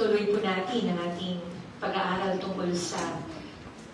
ipagpatuloy po natin ang ating pag-aaral tungkol sa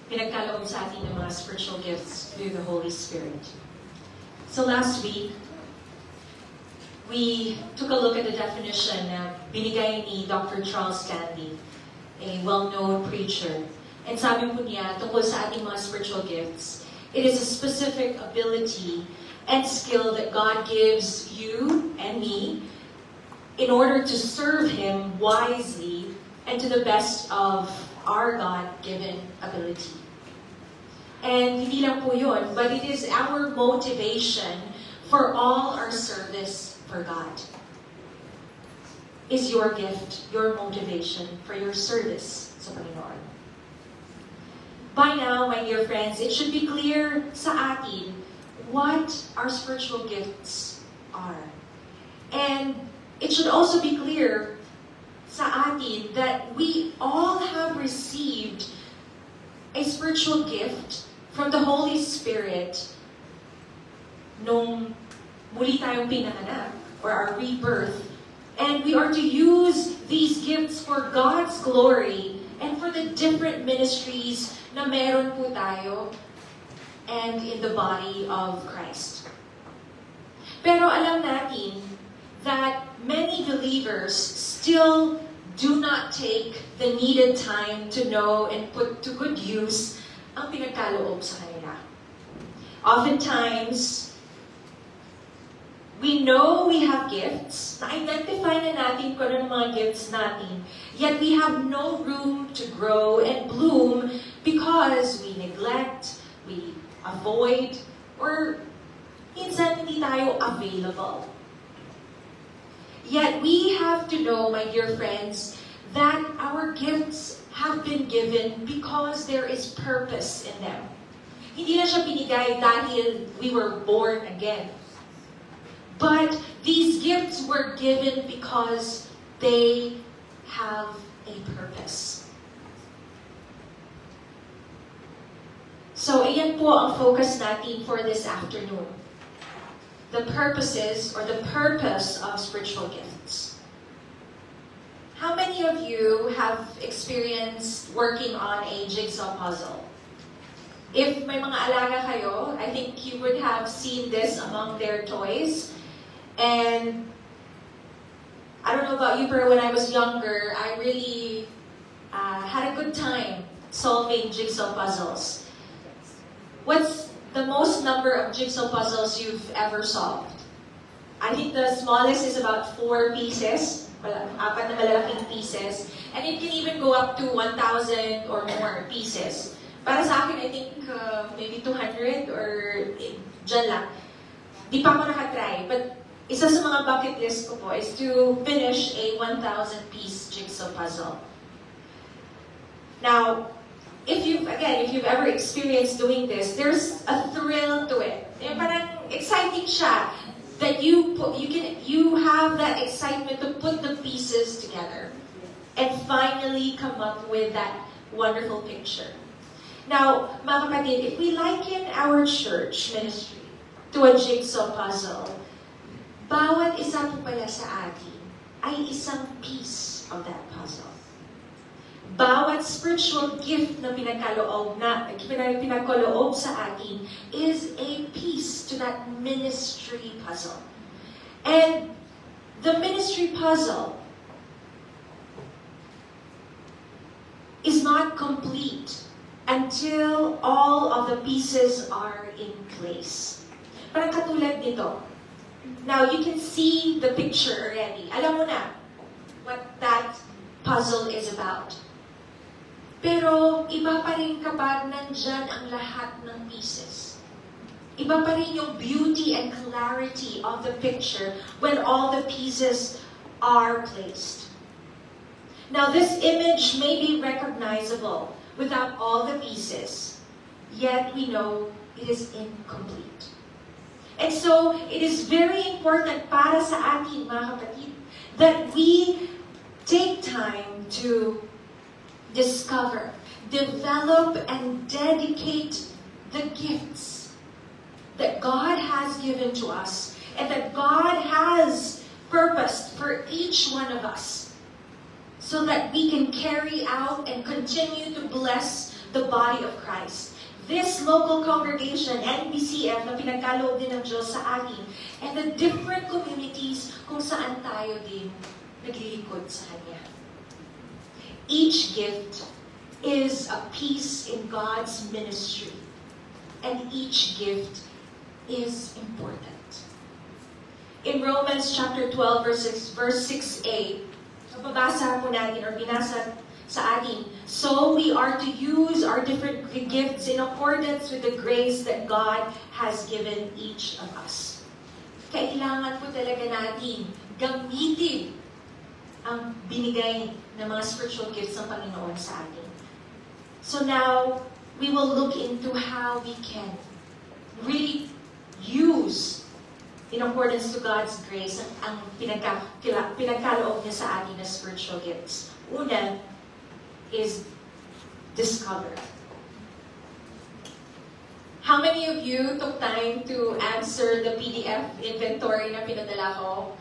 pinagkaloob sa atin ng mga spiritual gifts through the Holy Spirit. So last week, we took a look at the definition na binigay ni Dr. Charles Stanley, a well-known preacher. And sabi po niya, tungkol sa ating mga spiritual gifts, it is a specific ability and skill that God gives you and me in order to serve Him wisely and to the best of our God-given ability. And hindi lang po yun, but it is our motivation for all our service for God. Is your gift, your motivation for your service sa Panginoon. By now, my dear friends, it should be clear sa atin what our spiritual gifts are. And it should also be clear sa atin that we all have received a spiritual gift from the Holy Spirit nung muli tayong pinanganak, or our rebirth. And we are to use these gifts for God's glory and for the different ministries na meron po tayo and in the body of Christ. Pero alam natin that many believers still do not take the needed time to know and put to good use ang pinagkaloob sa kanila. Oftentimes, we know we have gifts, na-identify na natin kung ano mga gifts natin, yet we have no room to grow and bloom because we neglect, we avoid, or minsan hindi tayo available. Yet we have to know, my dear friends, that our gifts have been given because there is purpose in them. Hindi na siya binigay dahil we were born again. But these gifts were given because they have a purpose. So, iyan po ang focus natin for this afternoon. The purposes or the purpose of spiritual gifts. How many of you have experienced working on a jigsaw puzzle? If may mga alaga kayo, I think you would have seen this among their toys. And I don't know about you, but when I was younger, I really had a good time solving jigsaw puzzles. What's the most number of jigsaw puzzles you've ever solved? I think the smallest is about 4 pieces, 4 na malalaking pieces, and it can even go up to 1,000 or more pieces. Para sa akin, I think maybe 200 or dyan lang. Di pa ako nakatry, but isa sa mga bucket list ko po is to finish a 1,000-piece jigsaw puzzle. Now, if you've ever experienced doing this, there's a thrill to it. Parang exciting siya that you have that excitement to put the pieces together and finally come up with that wonderful picture. Now, mga kapatid, if we liken our church ministry to a jigsaw puzzle, bawat isa po pala sa atin ay isang piece of that puzzle. Bawat spiritual gift na pinagkaloob sa atin is a piece to that ministry puzzle. And the ministry puzzle is not complete until all of the pieces are in place. Parang katulad nito. Now, you can see the picture already. Alam mo na what that puzzle is about. Pero, iba pa rin kapag nandyan ang lahat ng pieces. Iba pa rin yung beauty and clarity of the picture when all the pieces are placed. Now, this image may be recognizable without all the pieces, yet we know it is incomplete. And so, it is very important para sa atin, mga kapatid, that we take time to discover, develop, and dedicate the gifts that God has given to us and that God has purposed for each one of us so that we can carry out and continue to bless the body of Christ. This local congregation, NBCF, na pinagkaloob din ng Diyos sa atin, and the different communities kung saan tayo din naglilingkod sa Kanya. Each gift is a piece in God's ministry, and each gift is important. In Romans chapter 12, verse 6a, mababasa po natin or binasa sa atin, so we are to use our different gifts in accordance with the grace that God has given each of us. Kailangan po talaga natin gamitin ang binigay ng mga spiritual gifts ng Panginoon sa atin. So now, we will look into how we can really use in accordance to God's grace ang pinagkaloob niya sa atin na spiritual gifts. Una is discover. How many of you took time to answer the PDF inventory na pinadala ko?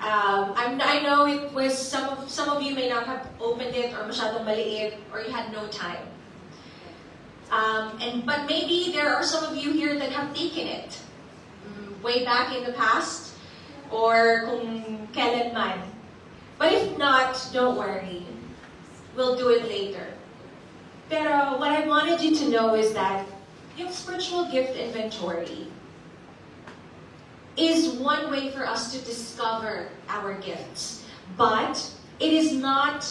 I know it was some of you may not have opened it or masyadong maliit or you had no time. But maybe there are some of you here that have taken it way back in the past or kung kailan man. But if not, don't worry. We'll do it later. Pero what I wanted you to know is that yung spiritual gift inventory is one way for us to discover our gifts. But it is not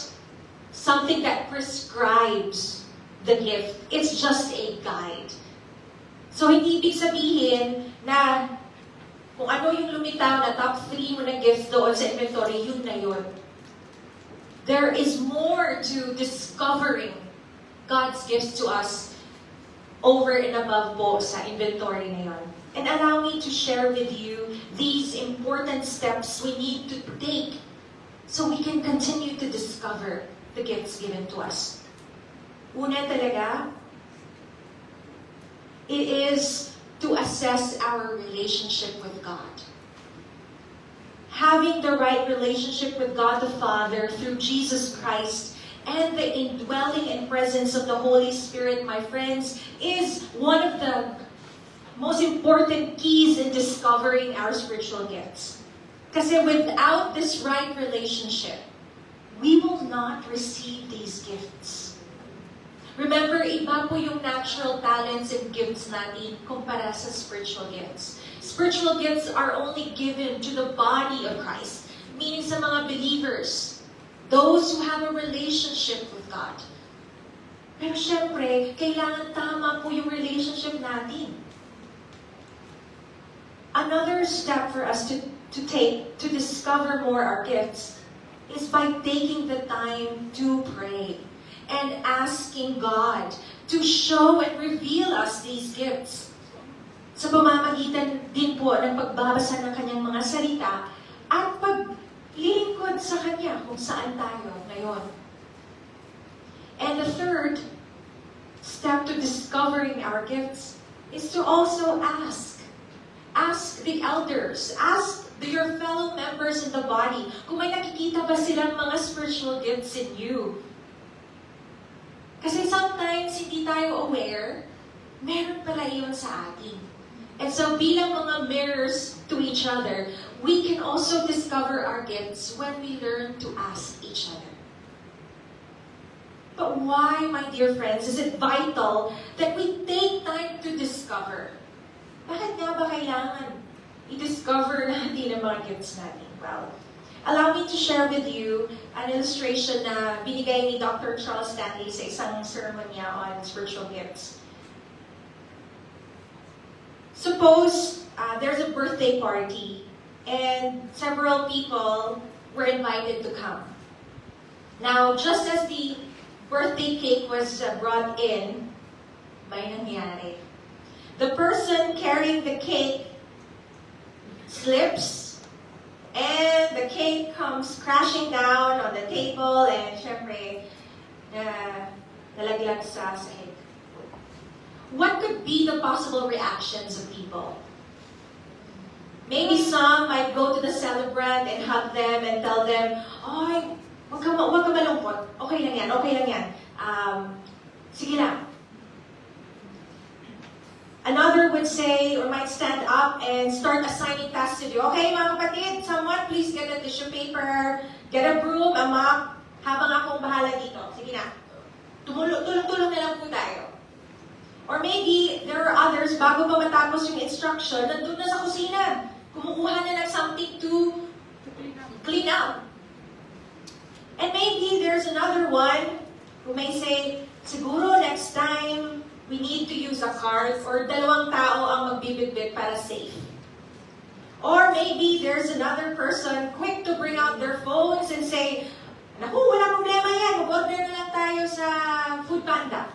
something that prescribes the gift. It's just a guide. So hindi ibig sabihin na kung ano yung lumitaw na top 3 mo na gifts doon sa inventory, yun na yun. There is more to discovering God's gifts to us over and above po sa inventory na yun. And allow me to share with you these important steps we need to take so we can continue to discover the gifts given to us. Una talaga, it is to assess our relationship with God. Having the right relationship with God the Father through Jesus Christ and the indwelling and presence of the Holy Spirit, my friends, is one of the most important keys in discovering our spiritual gifts. Kasi without this right relationship, we will not receive these gifts. Remember, iba po yung natural talents and gifts natin kumpara sa spiritual gifts. Spiritual gifts are only given to the body of Christ, meaning sa mga believers, those who have a relationship with God. Pero syempre, kailangan tama po yung relationship natin. Another step for us to take to discover more our gifts is by taking the time to pray and asking God to show and reveal us these gifts. Sa pamamagitan din po ng pagbabasa ng kanyang mga salita at paglilingkod sa kanya kung saan tayo ngayon. And the third step to discovering our gifts is to also ask. Ask the elders. Ask your fellow members in the body kung may nakikita ba silang mga spiritual gifts in you. Kasi sometimes, hindi tayo aware, meron pala yun sa atin. And so, bilang mga mirrors to each other, we can also discover our gifts when we learn to ask each other. But why, my dear friends, is it vital that we take time to discover? Bakit nga ba kailangan i-discover natin ang mga gifts natin? Well, allow me to share with you an illustration na binigay ni Dr. Charles Stanley sa isang sermon niya on spiritual gifts. Suppose there's a birthday party and several people were invited to come. Now, just as the birthday cake was brought in, may nangyari. The person carrying the cake slips, and the cake comes crashing down on the table and syempre, nalaglag sa sahig. What could be the possible reactions of people? Maybe some might go to the celebrant and hug them and tell them, "Ay, Huwag ka malungkot. Okay lang yan, okay lang yan. Sige lang. Another would say, or might stand up and start assigning tasks to do. Okay, mga kapatid, someone please get a tissue paper, get a broom, a mop, habang akong bahala dito. Sige na. Tulong-tulong na lang po tayo. Or maybe, there are others, bago pa matapos yung instruction, nandun na sa kusina. Kumukuha na ng something to clean up. And maybe there's another one who may say, siguro next time, we need to use a cart or dalawang tao ang magbibitbit para safe. Or maybe there's another person quick to bring out their phones and say, naku, wala problema yan, mag-order na lang tayo sa Food Panda.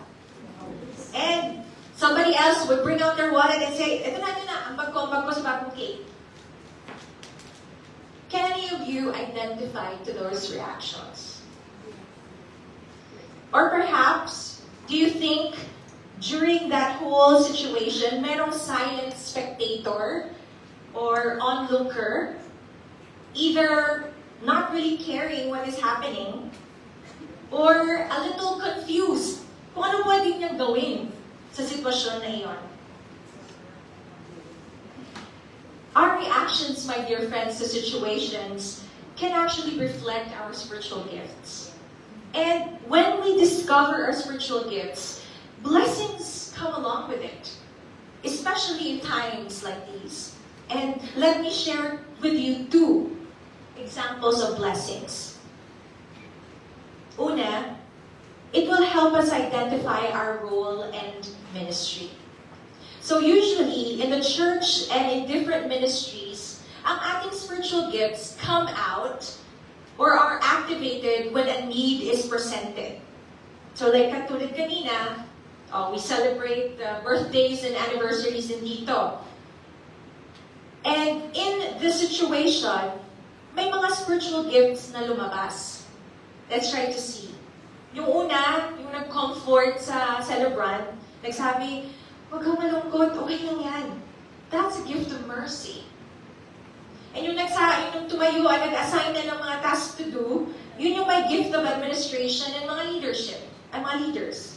And somebody else would bring out their wallet and say, ito na, ang bag ko sa bagong cake. Can any of you identify to those reactions? Or perhaps, do you think during that whole situation, merong silent spectator or onlooker, either not really caring what is happening, or a little confused kung ano pwede niyang gawin sa sitwasyon na iyon? Our reactions, my dear friends, to situations can actually reflect our spiritual gifts. And when we discover our spiritual gifts, blessings come along with it, especially in times like these. And let me share with you 2 examples of blessings. Una, it will help us identify our role and ministry. So usually, in the church and in different ministries, ang ating spiritual gifts come out or are activated when a need is presented. So like katulad kanina, we celebrate the birthdays and anniversaries in dito. And in this situation, may mga spiritual gifts na lumabas. Let's try to see. Yung una, yung nag-comfort sa celebrant, nagsabi, huwag kang malungkot, okay lang yan. That's a gift of mercy. And yung tumayo at nag-assign na ng mga tasks to do, yun yung may gift of administration and mga leadership, and mga leaders.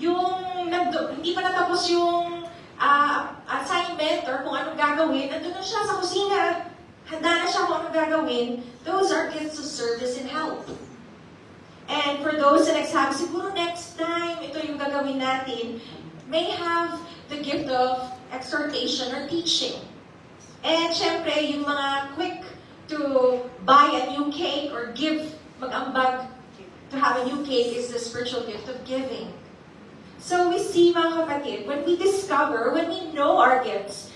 Yung hindi pa natapos yung assignment or kung anong gagawin, nandun na siya sa kusina. Handa na siya kung anong gagawin. Those are gifts of service and help. And for those na nagsabi, siguro next time, ito yung gagawin natin, may have the gift of exhortation or teaching. And syempre, yung mga quick to buy a new cake or give, mag-ambag to have a new cake is the spiritual gift of giving. So we see, mga kapatid, when we discover, when we know our gifts,